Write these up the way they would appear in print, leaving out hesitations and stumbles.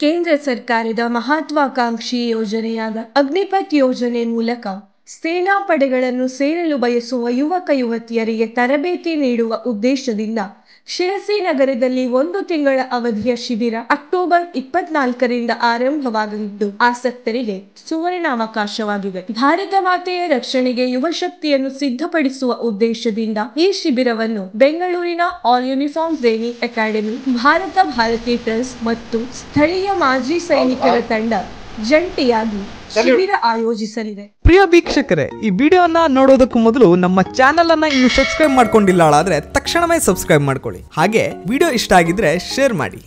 ಕೇಂದ್ರ ಸರ್ಕಾರದ ಮಹತ್ವಾಕಾಂಕ್ಷಿ ಯೋಜನೆಯಾದ ಅಗ್ನಿಪಥ್ ಯೋಜನೆ ಮೂಲಕ ಸೇನಾ ಪಡೆಗಳನ್ನು ಸೇರಲು ಬಯಸುವ ಯುವಕ ಯುವತಿಯರಿಗೆ ತರಬೇತಿ ನೀಡುವ ಉದ್ದೇಶದಿಂದ ಶಿರಸಿ ನಗರದಲ್ಲಿ 1 ತಿಂಗಳ ಅವಧಿಯ ಶಿಬಿರ ಅಕ್ಟೋಬರ್ 24ರಿಂದ ಆರಂಭವಾಗಲಿದ್ದು ಆಸಕ್ತರಿಗೆ ಸುವರ್ಣಾವಕಾಶವಾಗಿದೆ. ಭಾರತ ಮಾತೆಯ ರಕ್ಷಣೆಗೆ ಯುವ ಶಕ್ತಿಯನ್ನು ಸಿದ್ಧಪಡಿಸುವ ಉದ್ದೇಶದಿಂದ ಈ ಶಿಬಿರವನ್ನು ಬೆಂಗಳೂರಿನ all uniform training academy, Bharati trust ಮತ್ತು ಸ್ಥಳೀಯ ಮಾಜಿ ಸೈನಿಕರ ತಂಡ ಜಂಟಿಯಾಗಿ ಶಿಬಿರ ಆಯೋಜಿಸಲಿದೆ. ಪ್ರಿಯ ವೀಕ್ಷಕರೇ, ಈ ವಿಡಿಯೋನ ನೋಡೋದಕ್ಕೂ ಮೊದಲು ನಮ್ಮ ಚಾನೆಲ್ ಅನ್ನ ಇನ್ನು ಸಬ್ಸ್ಕ್ರೈಬ್ ಮಾಡ್ಕೊಂಡಿಲ್ಲ ಆದ್ರೆ ತಕ್ಷಣವೇ ಸಬ್ಸ್ಕ್ರೈಬ್ ಮಾಡ್ಕೊಳ್ಳಿ. ಹಾಗೆ ವಿಡಿಯೋ ಇಷ್ಟ ಆಗಿದ್ರೆ ಶೇರ್ ಮಾಡಿ.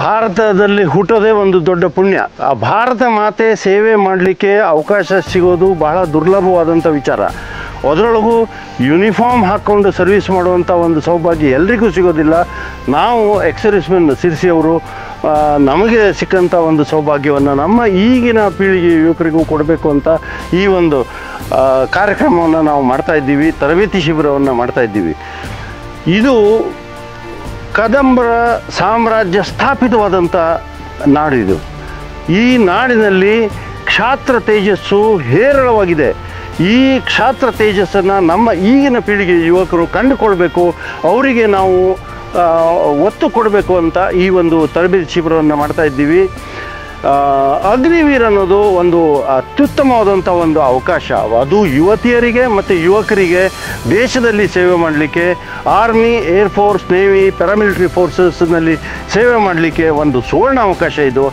ಭಾರತದಲ್ಲಿ ಹುಟ್ಟೋದೇ ಒಂದು ದೊಡ್ಡ ಪುಣ್ಯ. ಆ ಭಾರತ ಮಾತೆ ಸೇವೆ ಮಾಡಲಿಕ್ಕೆ ಅವಕಾಶ ಸಿಗೋದು ಬಹಳ ದುರ್ಲಭವಾದಂಥ ವಿಚಾರ. ಅದರೊಳಗೂ ಯೂನಿಫಾರ್ಮ್ ಹಾಕ್ಕೊಂಡು ಸರ್ವಿಸ್ ಮಾಡುವಂಥ ಒಂದು ಸೌಭಾಗ್ಯ ಎಲ್ರಿಗೂ ಸಿಗೋದಿಲ್ಲ. ನಾವು ಎಕ್ಸ್-ಸರ್ವಿಸ್ಮೆನ್ ಸಿರ್ಸಿಯವರು ನಮಗೆ ಸಿಕ್ಕಂಥ ಒಂದು ಸೌಭಾಗ್ಯವನ್ನು ನಮ್ಮ ಈಗಿನ ಪೀಳಿಗೆ ಯುವಕರಿಗೂ ಕೊಡಬೇಕು ಅಂತ ಈ ಒಂದು ಕಾರ್ಯಕ್ರಮವನ್ನು ನಾವು ಮಾಡ್ತಾಯಿದ್ದೀವಿ. ತರಬೇತಿ ಶಿಬಿರವನ್ನು ಮಾಡ್ತಾಯಿದ್ದೀವಿ. ಇದು ಕದಂಬರ ಸಾಮ್ರಾಜ್ಯ ಸ್ಥಾಪಿತವಾದಂಥ ನಾಡಿದು. ಈ ನಾಡಿನಲ್ಲಿ ಕ್ಷಾತ್ರ ತೇಜಸ್ಸು ಹೇರಳವಾಗಿದೆ. ಈ ಕ್ಷಾತ್ರ ತೇಜಸ್ಸನ್ನು ನಮ್ಮ ಈಗಿನ ಪೀಳಿಗೆ ಯುವಕರು ಕಂಡುಕೊಳ್ಬೇಕು, ಅವರಿಗೆ ನಾವು ಒತ್ತು ಕೊಡಬೇಕು ಅಂತ ಈ ಒಂದು ತರಬೇತಿ ಶಿಬಿರವನ್ನು ಮಾಡ್ತಾಯಿದ್ದೀವಿ. ಅಗ್ನಿವೀರ್ ಅನ್ನೋದು ಒಂದು ಅತ್ಯುತ್ತಮವಾದಂಥ ಒಂದು ಅವಕಾಶ. ಅದು ಯುವತಿಯರಿಗೆ ಮತ್ತು ಯುವಕರಿಗೆ ದೇಶದಲ್ಲಿ ಸೇವೆ ಮಾಡಲಿಕ್ಕೆ, ಆರ್ಮಿ, ಏರ್ಫೋರ್ಸ್, ನೇವಿ, ಪ್ಯಾರಾಮಿಲಿಟರಿ ಫೋರ್ಸಸ್ನಲ್ಲಿ ಸೇವೆ ಮಾಡಲಿಕ್ಕೆ ಒಂದು ಸುವರ್ಣ ಅವಕಾಶ ಇದು.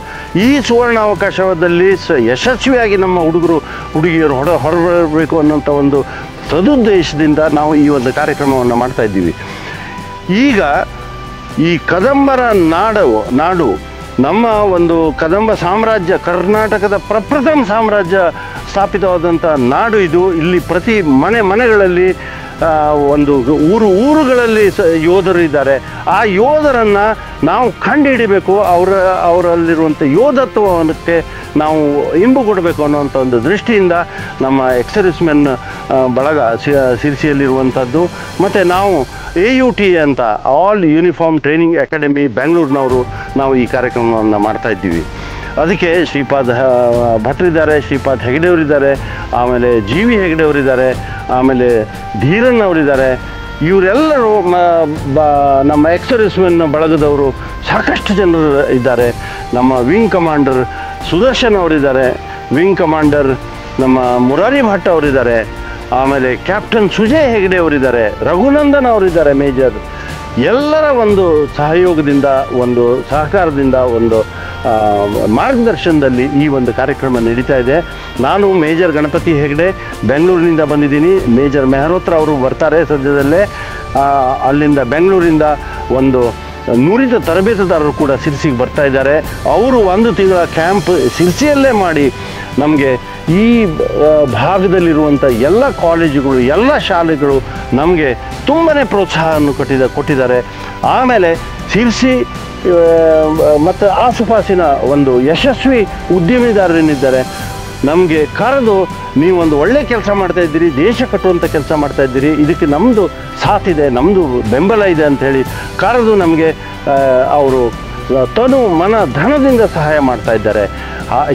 ಈ ಸುವರ್ಣ ಅವಕಾಶದಲ್ಲಿ ಯಶಸ್ವಿಯಾಗಿ ನಮ್ಮ ಹುಡುಗಿಯರು ಹೊರಬರಬೇಕು ಅನ್ನೋಂಥ ಒಂದು ಸದುದ್ದೇಶದಿಂದ ನಾವು ಈ ಒಂದು ಕಾರ್ಯಕ್ರಮವನ್ನು ಮಾಡ್ತಾಯಿದ್ದೀವಿ. ಈಗ ಈ ಕದಂಬರ ನಾಡು ನಮ್ಮ ಒಂದು ಕದಂಬ ಸಾಮ್ರಾಜ್ಯ, ಕರ್ನಾಟಕದ ಪ್ರಪ್ರಥಮ ಸಾಮ್ರಾಜ್ಯ ಸ್ಥಾಪಿತವಾದಂಥ ನಾಡು ಇದು. ಇಲ್ಲಿ ಪ್ರತಿ ಮನೆಗಳಲ್ಲಿ ಒಂದು ಊರುಗಳಲ್ಲಿ ಯೋಧರು ಇದ್ದಾರೆ. ಆ ಯೋಧರನ್ನು ನಾವು ಕಂಡುಹಿಡಿಬೇಕು, ಅವರಲ್ಲಿರುವಂಥ ಯೋಧತ್ವಕ್ಕೆ ನಾವು ಇಂಬು ಕೊಡಬೇಕು ಅನ್ನೋವಂಥ ಒಂದು ದೃಷ್ಟಿಯಿಂದ ನಮ್ಮ ಎಕ್ಸ್-ಸರ್ವಿಸ್ಮೆನ್ ಬಳಗ ಸಿರ್ಸಿಯಲ್ಲಿರುವಂಥದ್ದು. ಮತ್ತು ನಾವು AUT ಅಂತ ಆಲ್ ಯೂನಿಫಾರ್ಮ್ ಟ್ರೈನಿಂಗ್ ಅಕಾಡೆಮಿ ಬೆಂಗಳೂರಿನವರು ನಾವು ಈ ಕಾರ್ಯಕ್ರಮವನ್ನು ಮಾಡ್ತಾಯಿದ್ದೀವಿ. ಅದಕ್ಕೆ ಶ್ರೀಪಾದ್ ಭಟ್ರಿದ್ದಾರೆ, ಶ್ರೀಪಾದ್ ಹೆಗಡೆಯವರಿದ್ದಾರೆ, ಆಮೇಲೆ GV ಹೆಗಡೆಯವರಿದ್ದಾರೆ, ಆಮೇಲೆ ಧೀರನ್ ಅವರಿದ್ದಾರೆ. ಇವರೆಲ್ಲರೂ ನಮ್ಮ ಎಕ್ಸ್-ಸರ್ವಿಸ್ಮೆನ್ ಬಳಗದವರು ಸಾಕಷ್ಟು ಜನರು ಇದ್ದಾರೆ. ನಮ್ಮ ವಿಂಗ್ ಕಮಾಂಡರ್ ಸುದರ್ಶನ್ ಅವರಿದ್ದಾರೆ, ವಿಂಗ್ ಕಮಾಂಡರ್ ನಮ್ಮ ಮುರಾರಿ ಭಟ್ ಅವರಿದ್ದಾರೆ, ಆಮೇಲೆ ಕ್ಯಾಪ್ಟನ್ ಸುಜಯ್ ಹೆಗಡೆ ಅವರಿದ್ದಾರೆ, ರಘುನಂದನ್ ಅವರಿದ್ದಾರೆ ಮೇಜರ್. ಎಲ್ಲರ ಒಂದು ಸಹಯೋಗದಿಂದ, ಒಂದು ಸಹಕಾರದಿಂದ, ಒಂದು ಮಾರ್ಗದರ್ಶನದಲ್ಲಿ ಈ ಒಂದು ಕಾರ್ಯಕ್ರಮ ನಡೀತಾ ಇದೆ. ನಾನು ಮೇಜರ್ ಗಣಪತಿ ಹೆಗಡೆ ಬೆಂಗಳೂರಿನಿಂದ ಬಂದಿದ್ದೀನಿ. ಮೇಜರ್ ಮೆಹರೋತ್ರ ಅವರು ಬರ್ತಾರೆ ಸದ್ಯದಲ್ಲೇ. ಅಲ್ಲಿಂದ ಬೆಂಗಳೂರಿಂದ ಒಂದು ನುರಿತ ತರಬೇತುದಾರರು ಕೂಡ ಸಿರ್ಸಿಗೆ ಬರ್ತಾ ಇದ್ದಾರೆ. ಅವರು 1 ತಿಂಗಳ ಕ್ಯಾಂಪ್ ಸಿರ್ಸಿಯಲ್ಲೇ ಮಾಡಿ ನಮಗೆ ಈ ಭಾಗದಲ್ಲಿರುವಂಥ ಎಲ್ಲ ಕಾಲೇಜುಗಳು, ಎಲ್ಲ ಶಾಲೆಗಳು ನಮಗೆ ತುಂಬಾ ಪ್ರೋತ್ಸಾಹವನ್ನು ಕೊಟ್ಟಿದ್ದಾರೆ. ಆಮೇಲೆ ಸಿರ್ಸಿ ಮತ್ತು ಆಸುಪಾಸಿನ ಒಂದು ಯಶಸ್ವಿ ಉದ್ಯಮಿದಾರರೇನಿದ್ದಾರೆ ನಮಗೆ ಕರೆದು, ನೀವೊಂದು ಒಳ್ಳೆ ಕೆಲಸ ಮಾಡ್ತಾಯಿದ್ದೀರಿ, ದೇಶ ಕಟ್ಟುವಂಥ ಕೆಲಸ ಮಾಡ್ತಾಯಿದ್ದೀರಿ, ಇದಕ್ಕೆ ನಮ್ಮದು ಸಾಥಿದೆ, ನಮ್ಮದು ಬೆಂಬಲ ಇದೆ ಅಂಥೇಳಿ ಕರೆದು ನಮಗೆ ಅವರು ತನು ಮನ ಧನದಿಂದ ಸಹಾಯ ಮಾಡ್ತಾಯಿದ್ದಾರೆ.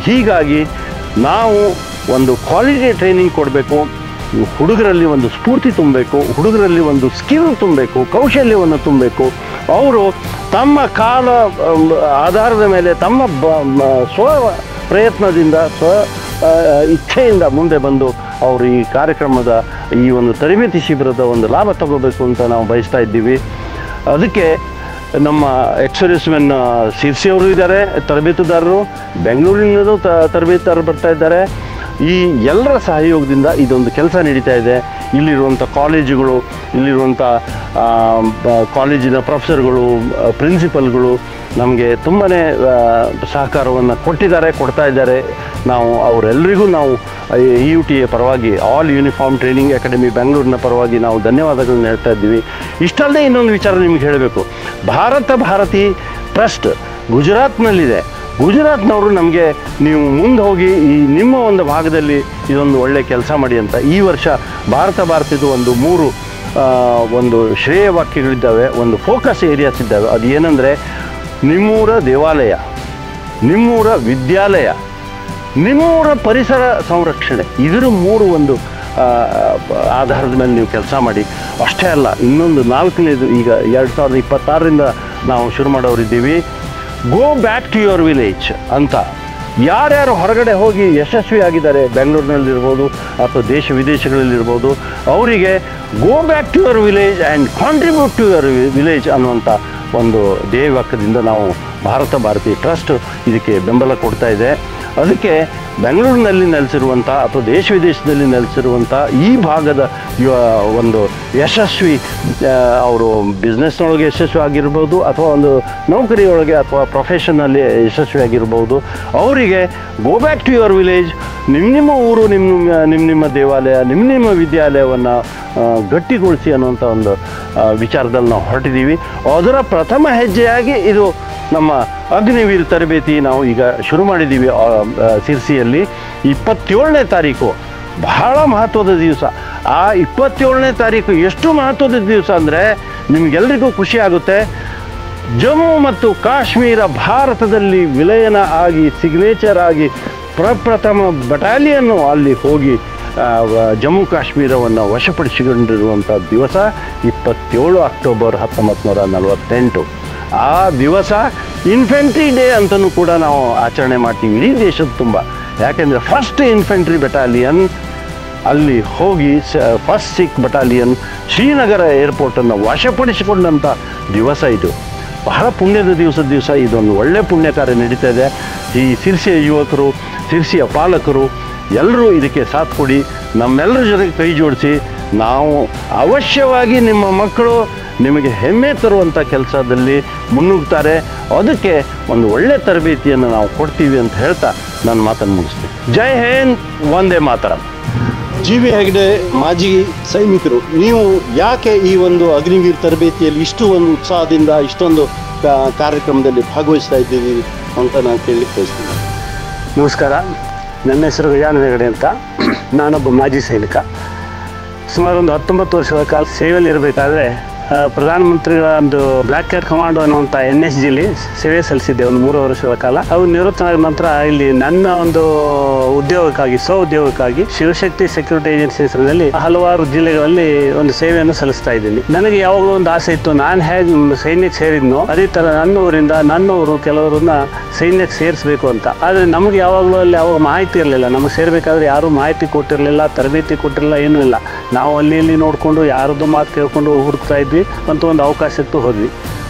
ಹೀಗಾಗಿ ನಾವು ಒಂದು ಕ್ವಾಲಿಟಿ ಟ್ರೈನಿಂಗ್ ಕೊಡಬೇಕು, ಹುಡುಗರಲ್ಲಿ ಒಂದು ಸ್ಫೂರ್ತಿ ತುಂಬಬೇಕು, ಹುಡುಗರಲ್ಲಿ ಒಂದು ಸ್ಕಿಲ್ ತುಂಬಬೇಕು, ಕೌಶಲ್ಯವನ್ನು ತುಂಬಬೇಕು. ಅವರು ತಮ್ಮ ಕಾಲ ಆಧಾರದ ಮೇಲೆ ತಮ್ಮ ಸ್ವ ಪ್ರಯತ್ನದಿಂದ, ಇಚ್ಛೆಯಿಂದ ಮುಂದೆ ಬಂದು ಅವರು ಈ ಕಾರ್ಯಕ್ರಮದ ಈ ಒಂದು ತರಬೇತಿ ಶಿಬಿರದ ಒಂದು ಲಾಭ ತಗೋಬೇಕು ಅಂತ ನಾವು ಬಯಸ್ತಾ ಇದ್ದೀವಿ. ಅದಕ್ಕೆ ನಮ್ಮ ಎಕ್ಸ್-ಸರ್ವಿಸ್ಮೆನ್ ಸಿರ್ಸಿಯವರು ಇದ್ದಾರೆ, ತರಬೇತುದಾರರು, ಬೆಂಗಳೂರಿನಲ್ಲೂ ತರಬೇತುದಾರರು ಬರ್ತಾ ಇದ್ದಾರೆ. ಈ ಎಲ್ಲರ ಸಹಯೋಗದಿಂದ ಇದೊಂದು ಕೆಲಸ ನಡೀತಾ ಇದೆ. ಇಲ್ಲಿರುವಂಥ ಕಾಲೇಜುಗಳು, ಇಲ್ಲಿರುವಂಥ ಕಾಲೇಜಿನ ಪ್ರೊಫೆಸರ್ಗಳು, ಪ್ರಿನ್ಸಿಪಲ್ಗಳು ನಮಗೆ ತುಂಬಾ ಸಹಕಾರವನ್ನು ಕೊಡ್ತಾ ಇದ್ದಾರೆ. ನಾವು ಅವರೆಲ್ಲರಿಗೂ ನಾವು AUT ಪರವಾಗಿ, ಆಲ್ ಯೂನಿಫಾರ್ಮ್ ಟ್ರೈನಿಂಗ್ ಅಕಾಡೆಮಿ ಬೆಂಗಳೂರಿನ ಪರವಾಗಿ ನಾವು ಧನ್ಯವಾದಗಳನ್ನು ಹೇಳ್ತಾ ಇದ್ದೀವಿ. ಇಷ್ಟಲ್ಲದೆ ಇನ್ನೊಂದು ವಿಚಾರ ನಿಮ್ಗೆ ಹೇಳಬೇಕು. ಭಾರತಿ ಟ್ರಸ್ಟ್ ಗುಜರಾತ್ನಲ್ಲಿದೆ. ಗುಜರಾತ್ನವರು ನಮಗೆ ನೀವು ಮುಂದೆ ಹೋಗಿ ಈ ನಿಮ್ಮ ಒಂದು ಭಾಗದಲ್ಲಿ ಇದೊಂದು ಒಳ್ಳೆಯ ಕೆಲಸ ಮಾಡಿ ಅಂತ ಈ ವರ್ಷ ಭಾರತದ ಒಂದು 3 ಒಂದು ಶ್ರೇಯ ವಾಕ್ಯಗಳಿದ್ದಾವೆ, ಒಂದು ಫೋಕಸ್ ಏರಿಯಾಸ್ ಇದ್ದಾವೆ. ಅದು ಏನಂದರೆ ನಿಮ್ಮೂರ ದೇವಾಲಯ, ನಿಮ್ಮೂರ ವಿದ್ಯಾಲಯ, ನಿಮ್ಮೂರ ಪರಿಸರ ಸಂರಕ್ಷಣೆ, ಇದರ 3 ಒಂದು ಆಧಾರದ ಮೇಲೆ ನೀವು ಕೆಲಸ ಮಾಡಿ. ಅಷ್ಟೇ ಅಲ್ಲ, ಇನ್ನೊಂದು 4ನೇದು ಈಗ 2026ರಿಂದ ನಾವು ಶುರು ಮಾಡೋರಿದ್ದೀವಿ, go back to your village ಅಂತ. ಯಾರ್ಯಾರು ಹೊರಗಡೆ ಹೋಗಿ ಯಶಸ್ವಿಯಾಗಿದ್ದಾರೆ, ಬೆಂಗಳೂರಿನಲ್ಲಿರ್ಬೋದು ಅಥವಾ ದೇಶ ವಿದೇಶಗಳಲ್ಲಿರ್ಬೋದು, ಅವರಿಗೆ go back to your village and contribute to your village ಅನ್ನುವಂಥ ಒಂದು ಧ್ಯೇಯವಾಕ್ಯದಿಂದ ನಾವು ಭಾರತಿ ಟ್ರಸ್ಟ್ ಇದಕ್ಕೆ ಬೆಂಬಲ ಕೊಡ್ತಾ ಇದೆ. ಅದಕ್ಕೆ ಬೆಂಗಳೂರಿನಲ್ಲಿ ನೆಲೆಸಿರುವಂಥ ಅಥವಾ ದೇಶ ವಿದೇಶದಲ್ಲಿ ನೆಲೆಸಿರುವಂಥ ಈ ಭಾಗದ ಒಂದು ಯಶಸ್ವಿ, ಅವರು ಬಿಸ್ನೆಸ್ನೊಳಗೆ ಯಶಸ್ವಿ ಆಗಿರ್ಬೋದು ಅಥವಾ ಒಂದು ನೌಕರಿಯೊಳಗೆ ಅಥವಾ ಪ್ರೊಫೆಷನ್ನಲ್ಲಿ ಯಶಸ್ವಿ ಆಗಿರ್ಬೋದು, ಅವರಿಗೆ go back to your village, ನಿಮ್ಮ ಊರು, ನಿಮ್ಮ ದೇವಾಲಯ, ನಿಮ್ಮ ವಿದ್ಯಾಲಯವನ್ನು ಗಟ್ಟಿಗೊಳಿಸಿ ಅನ್ನುವಂಥ ಒಂದು ವಿಚಾರದಲ್ಲಿ ನಾವು ಹೊರಟಿದ್ದೀವಿ. ಅದರ ಪ್ರಥಮ ಹೆಜ್ಜೆಯಾಗಿ ಇದು ನಮ್ಮ ಅಗ್ನಿವೀರ್ ತರಬೇತಿ ನಾವು ಈಗ ಶುರು ಮಾಡಿದ್ದೀವಿ. ಸಿರ್ಸಿಯಲ್ಲಿ 27ನೇ ತಾರೀಕು ಬಹಳ ಮಹತ್ವದ ದಿವಸ. ಆ 27ನೇ ತಾರೀಕು ಎಷ್ಟು ಮಹತ್ವದ ದಿವಸ ಅಂದರೆ ನಿಮಗೆಲ್ಲರಿಗೂ ಖುಷಿ ಆಗುತ್ತೆ. ಜಮ್ಮು ಮತ್ತು ಕಾಶ್ಮೀರ ಭಾರತದಲ್ಲಿ ವಿಲಯನ ಆಗಿ ಸಿಗ್ನೇಚರ್ ಆಗಿ ಪ್ರಪ್ರಥಮ ಬಟಾಲಿಯನ್ನು ಅಲ್ಲಿ ಹೋಗಿ ಜಮ್ಮು ಕಾಶ್ಮೀರವನ್ನು ವಶಪಡಿಸಿಕೊಂಡಿರುವಂಥ ದಿವಸ 27 ಅಕ್ಟೋಬರ್ 1948. ಆ ದಿವಸ ಇನ್ಫೆಂಟ್ರಿ ಡೇ ಅಂತಲೂ ಕೂಡ ನಾವು ಆಚರಣೆ ಮಾಡ್ತೀವಿ ಇಡೀ ದೇಶದ ತುಂಬ. ಯಾಕೆಂದರೆ ಫಸ್ಟ್ ಇನ್ಫೆಂಟ್ರಿ ಬಟಾಲಿಯನ್ ಅಲ್ಲಿ ಹೋಗಿ ಫಸ್ಟ್ ಸಿಖ್ ಬಟಾಲಿಯನ್ ಶ್ರೀನಗರ ಏರ್ಪೋರ್ಟನ್ನು ವಶಪಡಿಸಿಕೊಂಡಂಥ ದಿವಸ ಇದು. ಬಹಳ ಪುಣ್ಯದ ದಿವಸ ಇದೊಂದು ಒಳ್ಳೆಯ ಪುಣ್ಯ ಕಾರ್ಯ ನಡೀತಾ ಇದೆ. ಈ ಸಿರ್ಸಿಯ ಯುವಕರು, ಸಿರ್ಸಿಯ ಪಾಲಕರು ಎಲ್ಲರೂ ಇದಕ್ಕೆ ಸಾಥ್ ಕೊಡಿ, ನಮ್ಮೆಲ್ಲರ ಜೊತೆಗೆ ಕೈ ಜೋಡಿಸಿ. ನಾವು ಅವಶ್ಯವಾಗಿ ನಿಮ್ಮ ಮಕ್ಕಳು ನಿಮಗೆ ಹೆಮ್ಮೆ ತರುವಂಥ ಕೆಲಸದಲ್ಲಿ ಮುನ್ನುಗ್ತಾರೆ. ಅದಕ್ಕೆ ಒಂದು ಒಳ್ಳೆಯ ತರಬೇತಿಯನ್ನು ನಾವು ಕೊಡ್ತೀವಿ ಅಂತ ಹೇಳ್ತಾ ನನ್ನ ಮಾತನ್ನು ಮುಗಿಸ್ತೀನಿ. ಜೈ ಹಿಂದ್, ವಂದೇ ಮಾತರಂ. ಜಿ.ವಿ. ಹೆಗ್ಡೆ ಮಾಜಿ ಸೈನಿಕರು, ನೀವು ಯಾಕೆ ಈ ಒಂದು ಅಗ್ನಿವೀರ್ ತರಬೇತಿಯಲ್ಲಿ ಇಷ್ಟು ಒಂದು ಉತ್ಸಾಹದಿಂದ ಇಷ್ಟೊಂದು ಕಾರ್ಯಕ್ರಮದಲ್ಲಿ ಭಾಗವಹಿಸ್ತಾ ಇದ್ದೀವಿ ಅಂತ ನಾನು ಕೇಳಲಿಕ್ಕೆ ಬಯಸ್ತೀನಿ. ನಮಸ್ಕಾರ, ನನ್ನ ಹೆಸರು ಗಜಾನನ ಹೆಗಡೆ ಅಂತ. ನಾನೊಬ್ಬ ಮಾಜಿ ಸೈನಿಕ. ಸುಮಾರು ಒಂದು 19 ವರ್ಷಗಳ ಕಾಲ ಸೇವೆಯಲ್ಲಿ ಇರಬೇಕಾದ್ರೆ ಪ್ರಧಾನಮಂತ್ರಿಗಳ ಒಂದು ಬ್ಲ್ಯಾಕ್ ಕ್ಯಾಟ್ ಕಮಾಂಡೋ ಅನ್ನುವಂಥ NSGಲಿ ಸೇವೆ ಸಲ್ಲಿಸಿದ್ದೆ ಒಂದು 3 ವರ್ಷಗಳ ಕಾಲ. ಅವು ನಿವೃತ್ತನಾದ ನಂತರ ಇಲ್ಲಿ ನನ್ನ ಒಂದು ಉದ್ಯೋಗಕ್ಕಾಗಿ, ಉದ್ಯೋಗಕ್ಕಾಗಿ ಶಿವಶಕ್ತಿ ಸೆಕ್ಯೂರಿಟಿ ಏಜೆನ್ಸಿ ಹೆಸರಿನಲ್ಲಿ ಹಲವಾರು ಜಿಲ್ಲೆಗಳಲ್ಲಿ ಒಂದು ಸೇವೆಯನ್ನು ಸಲ್ಲಿಸ್ತಾ ಇದ್ದೀನಿ. ನನಗೆ ಯಾವಾಗಲೂ ಒಂದು ಆಸೆ ಇತ್ತು, ನಾನು ಹೇಗೆ ಸೈನ್ಯಕ್ಕೆ ಸೇರಿದ್ನೋ ಅದೇ ಥರ ನನ್ನವರು ಕೆಲವರನ್ನ ಸೈನ್ಯಕ್ಕೆ ಸೇರಿಸಬೇಕು ಅಂತ. ಆದರೆ ನಮಗೆ ಯಾವಾಗಲೂ ಅಲ್ಲಿ ಯಾವಾಗ ಮಾಹಿತಿ ಇರಲಿಲ್ಲ. ನಮಗೆ ಸೇರಬೇಕಾದ್ರೆ ಯಾರೂ ಮಾಹಿತಿ ಕೊಟ್ಟಿರಲಿಲ್ಲ, ತರಬೇತಿ ಕೊಟ್ಟಿರಲಿಲ್ಲ, ಏನೂ ಇಲ್ಲ. ನಾವು ಅಲ್ಲಿ ನೋಡಿಕೊಂಡು ಯಾರದ್ದು ಮಾತು ಕೇಳ್ಕೊಂಡು ಹುಡುಕ್ತಾ ಇದ್ವಿ ಅಂತ ಒಂದು ಅವಕಾಶಕ್ಕೆ ಹೋದ್ವಿ.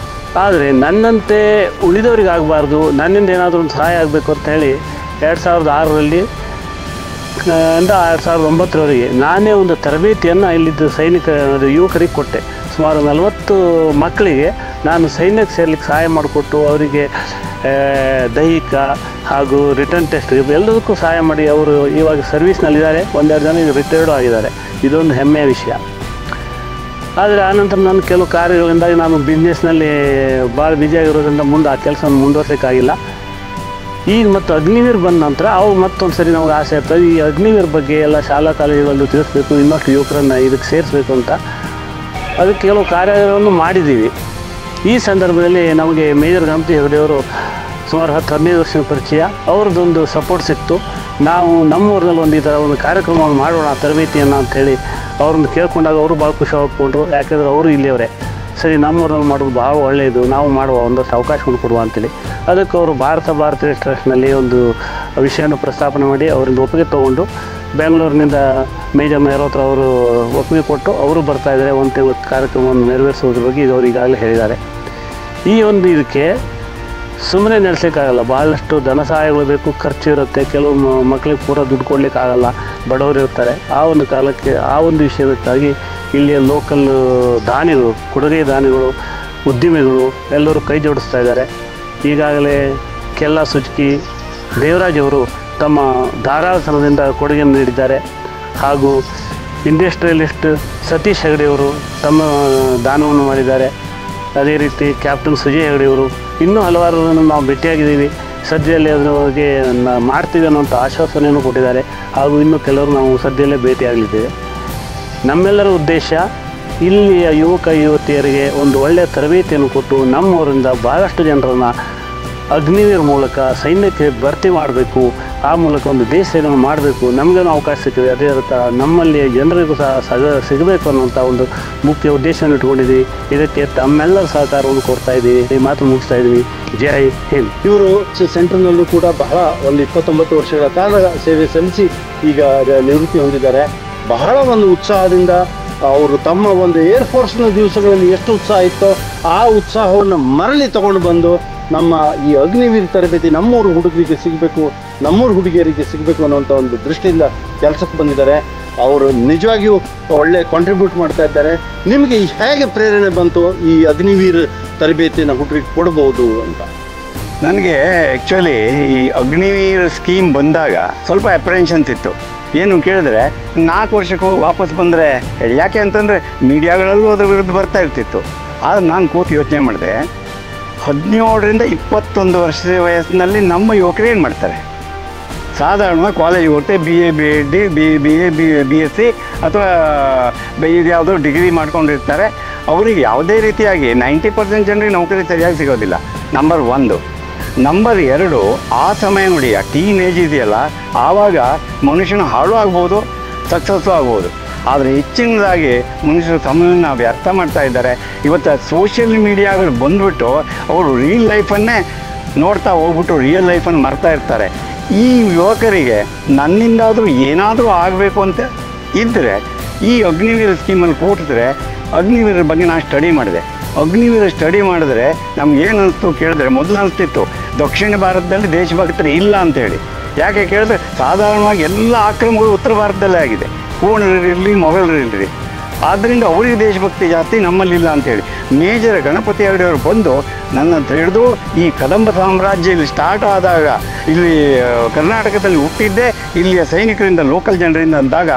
ಆದರೆ ನನ್ನಂತೆ ಉಳಿದವರಿಗೆ ಆಗಬಾರ್ದು, ನನ್ನಿಂದ ಏನಾದರೂ ಒಂದು ಸಹಾಯ ಆಗಬೇಕು ಅಂತ ಹೇಳಿ 2006ರಲ್ಲಿ 2009ರವರೆಗೆ ನಾನೇ ಒಂದು ತರಬೇತಿಯನ್ನು ಇಲ್ಲಿದ್ದ ಯುವಕರಿಗೆ ಕೊಟ್ಟೆ. ಸುಮಾರು 40 ಮಕ್ಕಳಿಗೆ ನಾನು ಸೈನ್ಯಕ್ಕೆ ಸೇರ್ಲಿಕ್ಕೆ ಸಹಾಯ ಮಾಡಿಕೊಟ್ಟು ಅವರಿಗೆ ದೈಹಿಕ ಹಾಗೂ ರಿಟರ್ನ್ ಟೆಸ್ಟ್ ಎಲ್ಲದಕ್ಕೂ ಸಹಾಯ ಮಾಡಿ ಅವರು ಇವಾಗ ಸರ್ವೀಸ್ನಲ್ಲಿದ್ದಾರೆ. 1-2 ಜನ ಈಗ ರಿಟೈರ್ಡು ಆಗಿದ್ದಾರೆ. ಇದೊಂದು ಹೆಮ್ಮೆಯ ವಿಷಯ. ಆದರೆ ಆನಂತರ ನಾನು ಕೆಲವು ಕಾರ್ಯಗಳಿಂದಾಗಿ ನಾನು ಬಿಸ್ನೆಸ್ನಲ್ಲಿ ಭಾಳ ಬ್ಯುಸಿಯಾಗಿರೋದ್ರಿಂದ ಮುಂದೆ ಆ ಕೆಲಸವನ್ನು ಮುಂದುವರ್ಸೋಕ್ಕಾಗಿಲ್ಲ. ಈಗ ಮತ್ತು ಅಗ್ನಿವೀರ್ ಬಂದ ನಂತರ ಅವು ಮತ್ತೊಂದು ಸರಿ ನಮಗೆ ಆಸೆ ಆಗ್ತದೆ, ಈ ಅಗ್ನಿವೀರ್ ಬಗ್ಗೆ ಎಲ್ಲ ಶಾಲಾ ಕಾಲೇಜುಗಳಲ್ಲೂ ತಿಳಿಸ್ಬೇಕು, ಇನ್ನಷ್ಟು ಯುವಕರನ್ನು ಇದಕ್ಕೆ ಸೇರಿಸಬೇಕು ಅಂತ. ಅದಕ್ಕೆ ಕೆಲವು ಕಾರ್ಯಗಳನ್ನು ಮಾಡಿದ್ದೀವಿ. ಈ ಸಂದರ್ಭದಲ್ಲಿ ನಮಗೆ ಮೇಜರ್ ಗಣಪತಿ ಹೆಗಡೆಯವರು ಸುಮಾರು 10-15 ವರ್ಷದ ಪರಿಚಯ, ಅವ್ರದ್ದೊಂದು ಸಪೋರ್ಟ್ ಸಿಕ್ತು. ನಾವು ನಮ್ಮೂರಿನಲ್ಲಿ ಒಂದು ಈ ಥರ ಒಂದು ಕಾರ್ಯಕ್ರಮವನ್ನು ಮಾಡೋಣ ತರಬೇತಿಯನ್ನು ಅಂಥೇಳಿ ಅವ್ರನ್ನ ಕೇಳ್ಕೊಂಡಾಗ ಅವರು ಭಾಳ ಖುಷಿ ಆಗ್ಕೊಂಡ್ರು. ಯಾಕೆಂದರೆ ಅವರು ಇಲ್ಲಿಯವರೇ, ಸರಿ ನಮ್ಮೂರಲ್ಲಿ ಮಾಡೋದು ಭಾಳ ಒಳ್ಳೆಯದು, ನಾವು ಮಾಡುವ ಒಂದಷ್ಟು ಅವಕಾಶವನ್ನು ಕೊಡುವ ಅಂತೇಳಿ ಅದಕ್ಕೆ ಅವರು ಭಾರತಿ ಟ್ರಸ್ಟ್ನಲ್ಲಿ ಒಂದು ವಿಷಯವನ್ನು ಪ್ರಸ್ತಾಪನೆ ಮಾಡಿ ಅವರಿಂದ ಒಪ್ಪಿಗೆ ತೊಗೊಂಡು ಬೆಂಗಳೂರಿನಿಂದ ಮೇಜರ್ ಮೇರೋತ್ರ ಅವರು ಒಪ್ಪಿಗೆ ಕೊಟ್ಟು ಅವರು ಬರ್ತಾಯಿದ್ದಾರೆ. ಒಂದು ತಿಂಗಳ ಕಾರ್ಯಕ್ರಮವನ್ನು ನೆರವೇರಿಸೋದ್ರ ಬಗ್ಗೆ ಇದು ಅವರು ಈಗಾಗಲೇ ಹೇಳಿದ್ದಾರೆ. ಈ ಒಂದು ಇದಕ್ಕೆ ಸುಮ್ಮನೆ ನಡೆಸೋಕ್ಕಾಗಲ್ಲ, ಭಾಳಷ್ಟು ಧನ ಸಹಾಯಗಳು ಬೇಕು, ಖರ್ಚು ಇರುತ್ತೆ. ಕೆಲವು ಮಕ್ಕಳಿಗೆ ಪೂರ ದುಡ್ಡು ಕೊಡಲಿಕ್ಕಾಗಲ್ಲ, ಬಡವರು ಇರ್ತಾರೆ. ಆ ಒಂದು ಕಾಲಕ್ಕೆ ಆ ಒಂದು ವಿಷಯಕ್ಕಾಗಿ ಇಲ್ಲಿಯ ಲೋಕಲ್ ದಾನಿಗಳು, ಕೊಡುಗೆ ದಾನಿಗಳು, ಉದ್ಯಮಿಗಳು ಎಲ್ಲರೂ ಕೈ ಜೋಡಿಸ್ತಾ ಇದ್ದಾರೆ. ಈಗಾಗಲೇ ಕೆಲ್ಲ ಸುಜುಕಿ ದೇವರಾಜ್ ಅವರು ತಮ್ಮ ಧಾರಾಳತನದಿಂದ ಕೊಡುಗೆಯನ್ನು ನೀಡಿದ್ದಾರೆ. ಹಾಗೂ ಇಂಡಸ್ಟ್ರಿಯಲಿಸ್ಟ್ ಸತೀಶ್ ಹೆಗಡೆಯವರು ತಮ್ಮ ದಾನವನ್ನು ಮಾಡಿದ್ದಾರೆ. ಅದೇ ರೀತಿ ಕ್ಯಾಪ್ಟನ್ ಸುಜಯ್ ಹೆಗಡೆಯವರು, ಇನ್ನೂ ಹಲವಾರನ್ನು ನಾವು ಭೇಟಿಯಾಗಿದ್ದೀವಿ. ಸದ್ಯದಲ್ಲೇ ಅದರೊಳಗೆ ಮಾಡ್ತೀವಿ ಅನ್ನೋಂಥ ಆಶ್ವಾಸನೆಯನ್ನು ಕೊಟ್ಟಿದ್ದಾರೆ. ಹಾಗೂ ಇನ್ನೂ ಕೆಲವರು ನಾವು ಸದ್ಯದಲ್ಲೇ ಭೇಟಿಯಾಗಲಿದ್ದೇವೆ. ನಮ್ಮೆಲ್ಲರ ಉದ್ದೇಶ ಇಲ್ಲಿಯ ಯುವಕ ಯುವತಿಯರಿಗೆ ಒಂದು ಒಳ್ಳೆಯ ತರಬೇತಿಯನ್ನು ಕೊಟ್ಟು ನಮ್ಮೂರಿಂದ ಭಾಳಷ್ಟು ಜನರನ್ನು ಅಗ್ನಿವೀರ್ ಮೂಲಕ ಸೈನ್ಯಕ್ಕೆ ಭರ್ತಿ ಮಾಡಬೇಕು, ಆ ಮೂಲಕ ಒಂದು ದೇಶ ಸೇವೆಯನ್ನು ಮಾಡಬೇಕು, ನಮಗೇನು ಅವಕಾಶ ಸಿಗ್ತದೆ ಅದೇ ಥರ ನಮ್ಮಲ್ಲಿ ಜನರಿಗೂ ಸಹ ಸಿಗಬೇಕು ಅನ್ನುವಂಥ ಒಂದು ಮುಖ್ಯ ಉದ್ದೇಶವನ್ನು ಇಟ್ಕೊಂಡಿದ್ದೀವಿ. ಇದಕ್ಕೆ ತಮ್ಮೆಲ್ಲರ ಸಹಕಾರವನ್ನು ಕೊಡ್ತಾ ಇದ್ದೀವಿ. ಈ ಮಾತು ಮುಗಿಸ್ತಾ ಇದ್ದೀವಿ. ಜೈ ಹಿಂದ್. ಇವರು ಸೆಂಟ್ರಲ್ನಲ್ಲೂ ಕೂಡ ಬಹಳ ಒಂದು 29 ವರ್ಷಗಳ ಕಾಲ ಸೇವೆ ಸಲ್ಲಿಸಿ ಈಗ ನಿವೃತ್ತಿ ಹೊಂದಿದ್ದಾರೆ. ಬಹಳ ಒಂದು ಉತ್ಸಾಹದಿಂದ ಅವರು ತಮ್ಮ ಒಂದು ಏರ್ಫೋರ್ಸ್ನ ದಿವಸಗಳಲ್ಲಿ ಎಷ್ಟು ಉತ್ಸಾಹ ಇತ್ತೋ ಆ ಉತ್ಸಾಹವನ್ನು ಮರಳಿ ತಗೊಂಡು ಬಂದು ನಮ್ಮ ಈ ಅಗ್ನಿವೀರ್ ತರಬೇತಿ ನಮ್ಮೂರು ಹುಡುಗರಿಗೆ ಸಿಗಬೇಕು, ನಮ್ಮೂರು ಹುಡುಗಿಯರಿಗೆ ಸಿಗಬೇಕು ಅನ್ನೋಂಥ ಒಂದು ದೃಷ್ಟಿಯಿಂದ ಕೆಲಸಕ್ಕೆ ಬಂದಿದ್ದಾರೆ. ಅವರು ನಿಜವಾಗಿಯೂ ಒಳ್ಳೆ ಕಾಂಟ್ರಿಬ್ಯೂಟ್ ಮಾಡ್ತಾ ಇದ್ದಾರೆ. ನಿಮಗೆ ಹೇಗೆ ಪ್ರೇರಣೆ ಬಂತು ಈ ಅಗ್ನಿವೀರ್ ತರಬೇತಿಯನ್ನು ಹುಡುಗರಿಗೆ ಕೊಡ್ಬೋದು ಅಂತ? ನನಗೆ ಆ್ಯಕ್ಚುಲಿ ಈ ಅಗ್ನಿವೀರ್ ಸ್ಕೀಮ್ ಬಂದಾಗ ಸ್ವಲ್ಪ ಅಪ್ರೆನ್ಷನ್ಸ್ ಇತ್ತು. ಏನು ಕೇಳಿದ್ರೆ 4 ವರ್ಷಕ್ಕೂ ವಾಪಸ್ ಬಂದರೆ ಯಾಕೆ ಅಂತಂದರೆ ಮೀಡಿಯಾಗಳಲ್ಲೂ ಅದ್ರ ವಿರುದ್ಧ ಬರ್ತಾ ಇರ್ತಿತ್ತು. ಆದರೆ ನಾನು ಕೂತು ಯೋಚನೆ ಮಾಡಿದೆ, 17ರಿಂದ 21 ವರ್ಷದ ವಯಸ್ಸಿನಲ್ಲಿ ನಮ್ಮ ಯುವಕರು ಏನು ಮಾಡ್ತಾರೆ? ಸಾಧಾರಣವಾಗಿ ಕಾಲೇಜಿಗೆ ಹೋಗ್ತಾರೆ, BA BSc ಅಥವಾ ಇದು ಯಾವುದೋ ಡಿಗ್ರಿ ಮಾಡ್ಕೊಂಡಿರ್ತಾರೆ. ಅವರಿಗೆ ಯಾವುದೇ ರೀತಿಯಾಗಿ 90% ಜನರಿಗೆ ನೌಕರಿ ಸರಿಯಾಗಿ ಸಿಗೋದಿಲ್ಲ. ನಂಬರ್ 1. ನಂಬರ್ 2, ಆ ಸಮಯ ನೋಡಿ, ಆ ಟೀನ್ ಏಜ್ ಇದೆಯಲ್ಲ, ಆವಾಗ ಮನುಷ್ಯನ ಹಾಳು ಆಗ್ಬೋದು, ಸಕ್ಸಸ್ಸು ಆಗ್ಬೋದು. ಆದರೆ ಹೆಚ್ಚಿನದಾಗಿ ಮನುಷ್ಯರು ಸಮಯವನ್ನು ವ್ಯರ್ಥ ಮಾಡ್ತಾ ಇದ್ದಾರೆ. ಇವತ್ತು ಸೋಷಿಯಲ್ ಮೀಡಿಯಾಗಳು ಬಂದುಬಿಟ್ಟು ಅವರು ರಿಯಲ್ ಲೈಫನ್ನೇ ನೋಡ್ತಾ ಹೋಗ್ಬಿಟ್ಟು ರಿಯಲ್ ಲೈಫನ್ನು ಮರ್ತಾ ಇರ್ತಾರೆ. ಈ ಯುವಕರಿಗೆ ನನ್ನಿಂದಾದರೂ ಏನಾದರೂ ಆಗಬೇಕು ಅಂತ ಇದ್ದರೆ ಈ ಅಗ್ನಿವೀರ್ ಸ್ಕೀಮಲ್ಲಿ ಕೂಟಿದ್ರೆ, ಅಗ್ನಿವೀರ ಬಗ್ಗೆ ನಾನು ಸ್ಟಡಿ ಮಾಡಿದೆ. ಅಗ್ನಿವೀರ ಸ್ಟಡಿ ಮಾಡಿದ್ರೆ ನಮ್ಗೇನು ಅನಿಸ್ತು ಕೇಳಿದ್ರೆ, ಮೊದಲು ಅನಿಸ್ತಿತ್ತು ದಕ್ಷಿಣ ಭಾರತದಲ್ಲಿ ದೇಶಭಕ್ತರು ಇಲ್ಲ ಅಂತೇಳಿ. ಯಾಕೆ ಕೇಳಿದ್ರೆ ಸಾಧಾರಣವಾಗಿ ಎಲ್ಲ ಆಕ್ರಮಗಳು ಉತ್ತರ ಭಾರತದಲ್ಲೇ ಆಗಿದೆ. ಪೂರ್ಣರಿರಲಿ, ಮೊಘಲರಿರಲಿ. ಆದ್ದರಿಂದ ಅವರಿಗೆ ದೇಶಭಕ್ತಿ ಜಾಸ್ತಿ, ನಮ್ಮಲ್ಲಿಲ್ಲ ಅಂತೇಳಿ ಮೇಜರ್ ಗಣಪತಿ ಹೆಗಡೆಯವರು ಬಂದು ನನ್ನ ಹಿಡಿದು ಈ ಕದಂಬ ಸಾಮ್ರಾಜ್ಯ ಇಲ್ಲಿ ಸ್ಟಾರ್ಟ್ ಆದಾಗ ಇಲ್ಲಿ ಕರ್ನಾಟಕದಲ್ಲಿ ಹುಟ್ಟಿದ್ದೆ ಇಲ್ಲಿಯ ಸೈನಿಕರಿಂದ, ಲೋಕಲ್ ಜನರಿಂದ ಅಂದಾಗ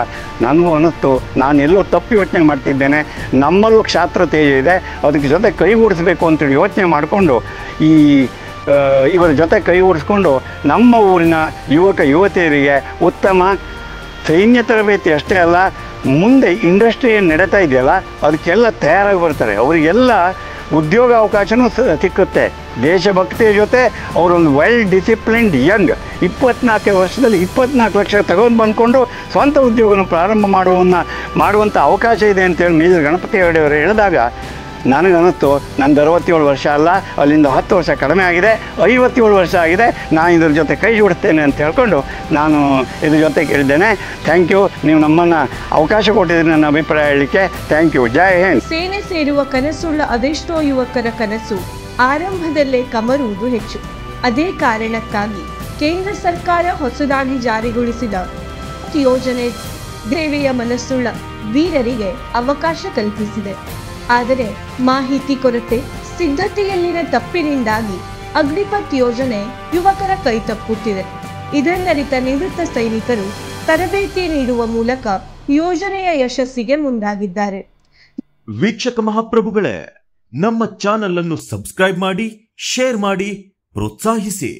ನನಗೂ ಅನ್ನಿಸ್ತು ನಾನು ಎಲ್ಲೋ ತಪ್ಪು ಯೋಚನೆ ಮಾಡ್ತಿದ್ದೇನೆ. ನಮ್ಮಲ್ಲೂ ಕ್ಷಾತ್ರ ತೇಜ ಇದೆ, ಅದಕ್ಕೆ ಜೊತೆ ಕೈಗೂಡಿಸ್ಬೇಕು ಅಂತೇಳಿ ಯೋಚನೆ ಮಾಡಿಕೊಂಡು ಇವರ ಜೊತೆ ಕೈಗೂಡಿಸ್ಕೊಂಡು ನಮ್ಮ ಊರಿನ ಯುವಕ ಯುವತಿಯರಿಗೆ ಉತ್ತಮ ಸೈನ್ಯ ತರಬೇತಿ ಅಷ್ಟೇ ಅಲ್ಲ, ಮುಂದೆ ಇಂಡಸ್ಟ್ರಿ ಏನು ನಡೀತಾ ಇದೆಯಲ್ಲ ಅದಕ್ಕೆಲ್ಲ ತಯಾರಾಗಿ ಬರ್ತಾರೆ. ಅವರಿಗೆಲ್ಲ ಉದ್ಯೋಗ ಅವಕಾಶನೂ ಸಿಕ್ಕುತ್ತೆ. ದೇಶಭಕ್ತಿಯ ಜೊತೆ ಅವರೊಂದು ವೆಲ್ ಡಿಸಿಪ್ಲಿನ್ಡ್ ಯಂಗ್ 24 ವರ್ಷದಲ್ಲಿ 24 ಲಕ್ಷ ತಗೊಂಡು ಬಂದ್ಕೊಂಡು ಸ್ವಂತ ಉದ್ಯೋಗನ ಪ್ರಾರಂಭ ಮಾಡುವಂಥ ಅವಕಾಶ ಇದೆ ಅಂತೇಳಿ ಮೇಜರ್ ಗಣಪತಿ ಹೆಗಡೆಯವರು ಹೇಳಿದಾಗ ನನಗನ್ನಿಸ್ತು, ನಂದು 67 ವರ್ಷ ಅಲ್ಲ, ಅಲ್ಲಿಂದ 10 ವರ್ಷ ಕಡಿಮೆ ಆಗಿದೆ, 57 ವರ್ಷ ಆಗಿದೆ, ನಾನು ಇದ್ರ ಜೊತೆ ಕೈ ಜೋಡಿಸ್ತೇನೆ ಅಂತ ಹೇಳ್ಕೊಂಡು ನಾನು ಇದ್ರ ಜೊತೆ ಕೇಳಿದ್ದೇನೆ. ಥ್ಯಾಂಕ್ ಯು, ನೀವು ನಮ್ಮನ್ನು ಅವಕಾಶ ಕೊಟ್ಟಿದ್ದೀರಿ ನನ್ನ ಅಭಿಪ್ರಾಯ ಹೇಳಲಿಕ್ಕೆ. Thank you. ಜೈ ಹಿಂದ್. ಸೇನೆ ಸೇರುವ ಕನಸುಳ್ಳ ಅದೆಷ್ಟೋ ಯುವಕರ ಕನಸು ಆರಂಭದಲ್ಲೇ ಕಮರುವುದು ಹೆಚ್ಚು. ಅದೇ ಕಾರಣಕ್ಕಾಗಿ ಕೇಂದ್ರ ಸರ್ಕಾರ ಹೊಸದಾಗಿ ಜಾರಿಗೊಳಿಸಿದ ಯೋಜನೆ ದೇವೆಯ ಮನಸ್ಸುಳ್ಳ ವೀರರಿಗೆ ಅವಕಾಶ ಕಲ್ಪಿಸಿದೆ. ಆದರೆ ಮಾಹಿತಿ ಕೊರತೆ, ಸಿದ್ಧತೆಯಲ್ಲಿನ ತಪ್ಪಿನಿಂದಾಗಿ ಅಗ್ನಿಪಥ್ ಯೋಜನೆ ಯುವಕರ ಕೈ ತಪ್ಪುತ್ತಿದೆ. ಇದನ್ನರಿತ ನಿವೃತ್ತ ಸೈನಿಕರು ತರಬೇತಿ ನೀಡುವ ಮೂಲಕ ಯೋಜನೆಯ ಯಶಸ್ಸಿಗೆ ಮುಂದಾಗಿದ್ದಾರೆ. ವೀಕ್ಷಕ ಮಹಾಪ್ರಭುಗಳೇ, ನಮ್ಮ ಚಾನಲ್ ಅನ್ನು ಸಬ್ಸ್ಕ್ರೈಬ್ ಮಾಡಿ, ಶೇರ್ ಮಾಡಿ, ಪ್ರೋತ್ಸಾಹಿಸಿ.